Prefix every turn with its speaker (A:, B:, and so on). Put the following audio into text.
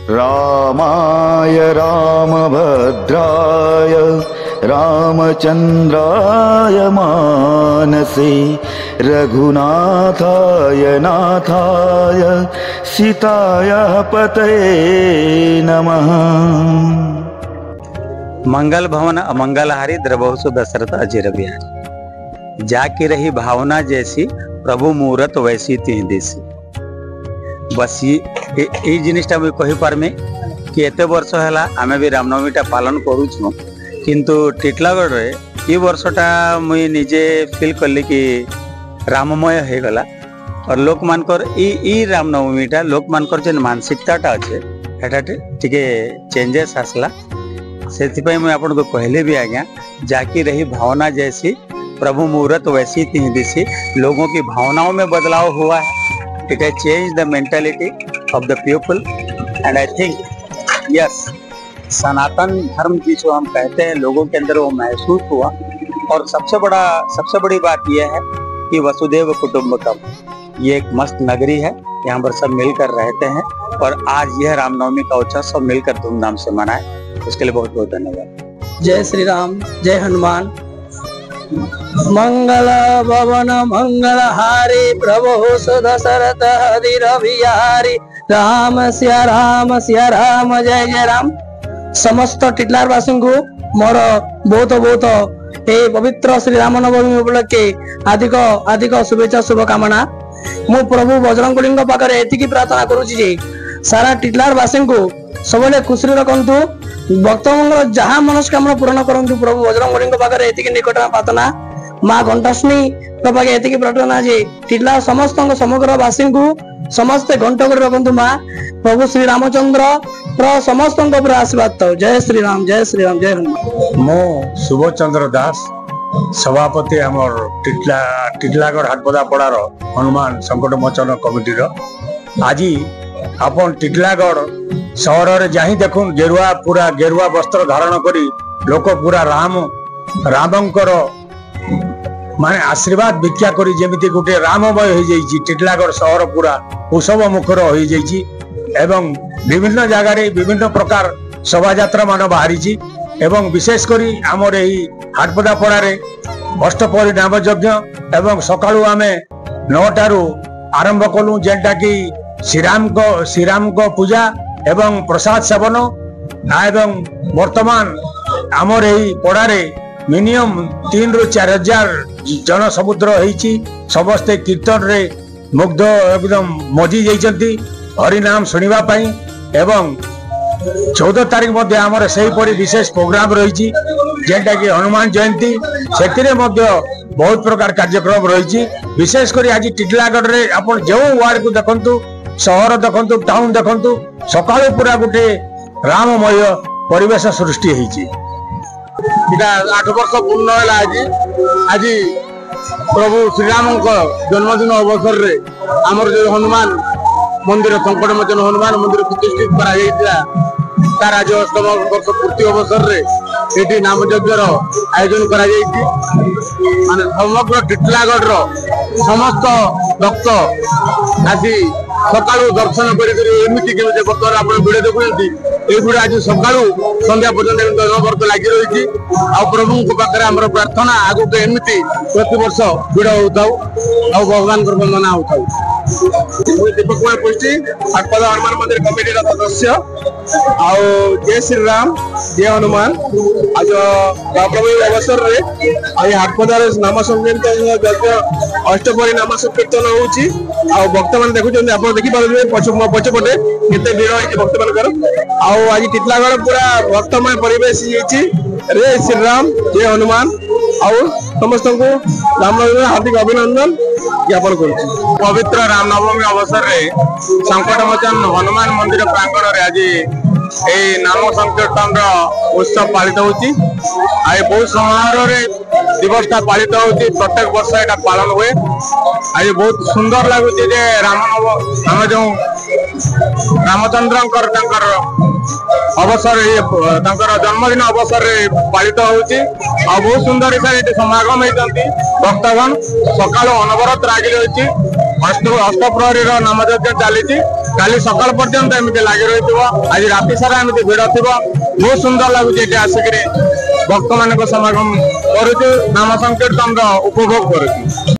A: रामाय रामभद्राय रामचन्द्राय मानसे रघुनाथाय नाथाय सीताय पतये नमः।
B: मंगल भवन अमंगलहारी द्रवसु दशरथ अजीर बिहारी। जाकी रही भावना जैसी प्रभु मुहूर्त वैसी तीन देसी। बस ये जिनिसटा मुझे कही पारमी कि एते वर्ष है आम भी रामनवमीटा पालन करूँ किंतु टिटलागढ़ रे ये वर्षटा मुझे निजे फील कली कि राममय हो गला और लोक मानकर ई रामनवमीटा लोक मानकर जो मानसिकताटा अच्छे हेटा टिके चेंजेस आसला से मुझे आपन को कहले भी आज्ञा जाकी रही भावना जैसी प्रभु मुहूर्त वैसी तीन दिशी। लोगों की भावनाओं में बदलाव हुआ है। It has change the mentality of the people and I think yes Sanatan Dharma की जो हम कहते हैं लोगों के अंदर वो महसूस हुआ। और सबसे बड़ी बात यह है कि वसुदेव कुटुंबकम ये एक मस्त नगरी है, यहाँ पर सब मिलकर रहते हैं और आज यह रामनवमी का उत्सव सब मिलकर धूमधाम से मनाए, उसके लिए बहुत बहुत धन्यवाद।
C: जय श्री राम, जय हनुमान। मंगल भवन मंगल हारी प्रभु सुदशरथ हरि बिहारी राम सिया राम जय जय राम। समस्त टिटलार वासी को मोर बहुत बहुत ए पवित्र श्री राम नवमी उपलक्षे आदिक शुभेच्छा शुभकामना। मु प्रभु बजरंगबली पाखे एति प्रार्थना करुची सारा टिटलार वासी को सब खुशी रखु, भक्त जहाँ मनस्कामना पूर्ण करंतु। प्रभु बजरंगबली पाखे एति निकट प्रार्थना, माँ घंटाष्णी पाखे एति प्रार्थना जे टिटलार समस्त समग्र वासी को समस्ते घंट कर रखु। माँ प्रभु श्री रामचंद्र समस्त आशीर्वाद था। जय श्री राम जय हनुमान।
D: मो सुबोध चंद्र दास सभापति आमर टिटलागढ़ हाटपदा पड़ार हनुमान संकट मोचन कमिटी आज आपन टिटलागढ़ सहर रे जाही देखुन पूरा गेरुआ वस्त्र धारण करी लोक पूरा रामंकर माने आशीर्वाद भिक्षा करी जेमिति गोटे राममय हो जाइछि। टिटलागढ़ सहर पूरा उत्सव मुखर हो जाइछि एवं विभिन्न जगार विभिन्न प्रकार शोभा यात्रा मान बाहरी एवं विशेष करी आमर यही हाटपदा पड़ारे अष्टपहरी नाम यज्ञ एवं सकाळु आमे 9टारू आरंभ कलु जेनटा कि श्रीराम को पूजा एवं प्रसाद सेवन एवं वर्तमान आमर यही पड़ारे मिनिमम 3 ରୁ 4 हजार जन समुद्र होइछि। समस्ते कीर्तन रे मुग्ध एकदम मजी जाइछन्ति हरिनाम सुनिबा पई एवं 14 तारीख मध्य आमर सही परी विशेष प्रोग्राम रही जेनटा कि हनुमान जयंती से बहुत प्रकार कार्यक्रम रही। विशेष कर आज टिटलागढ़ रे आपण जो वार्ड को देखंतु शहर देखंतु टाउन देखंतु सकाळु पूरा गोटे राममय परिवेश सृष्टि होईची। इटा 8 वर्ष पूर्ण है आज प्रभु श्रीराम जन्मदिन अवसर रे आमर जो हनुमान मंदिर संकट मोचन हनुमान मंदिर प्रतिष्ठित तार आज 8म वर्ष पूर्ति अवसर रे एटी नाम यज्ञर आयोजन करा माने समग्र टिटलागढ़ समस्त भक्त आसी सकाळु दर्शन एमती केमी बर्तमान आप भिड़ देखुं ये आज सकाळु संध्या पर्यंत वर्ष लगी रही। आ प्रभु पाखे आम प्रार्थना आगु एमती प्रति वर्ष भिड़ होता भगवान वंदना होता। दीपक कुमार पुष्टि हाटपदा हनुमान मंदिर कमिटी सदस्य आउ जय श्री राम जय हनुमान। आज महाप्रभु अवसर रे हाटपदार नाम संकीर्तन अष्टपहरी नाम संकीर्तन होउची। भक्त मान देखुं आप देखिपारे पछपटे केते भीड़ होती भक्त मान आज टिटलागढ़ पूरा भक्तमय परिवेश रे श्री राम जय हनुमान आउ समस्त को रामनवमी हार्दिक अभिनंदन ज्ञापन कर। पवित्र रामनवमी अवसर रे संकट मोचन हनुमान मंदिर प्रांगण रे आज नाम संकीर्तन उत्सव पालित होती। बहुत समारोह दिवस पालित होती प्रत्येक वर्ष यहाँ पालन हुए। आज बहुत सुंदर लगुच राम जो रामचंद्र अवसर जन्मदिन अवसर पालित होती। बहुत सुंदर हिसाब से समागम होती भक्तगण सकाल अनवरत रागि रही अष्टप्रहरी नाम यज्ञ चली
E: काली सकाल पर्यंत एमती लगी रही आज राति सारा एमती भिड़ थी बहुत सुंदर लगुच ये आसिक भक्त मान समागम करुचु नाम संकीर्तन उपभोग करुचु।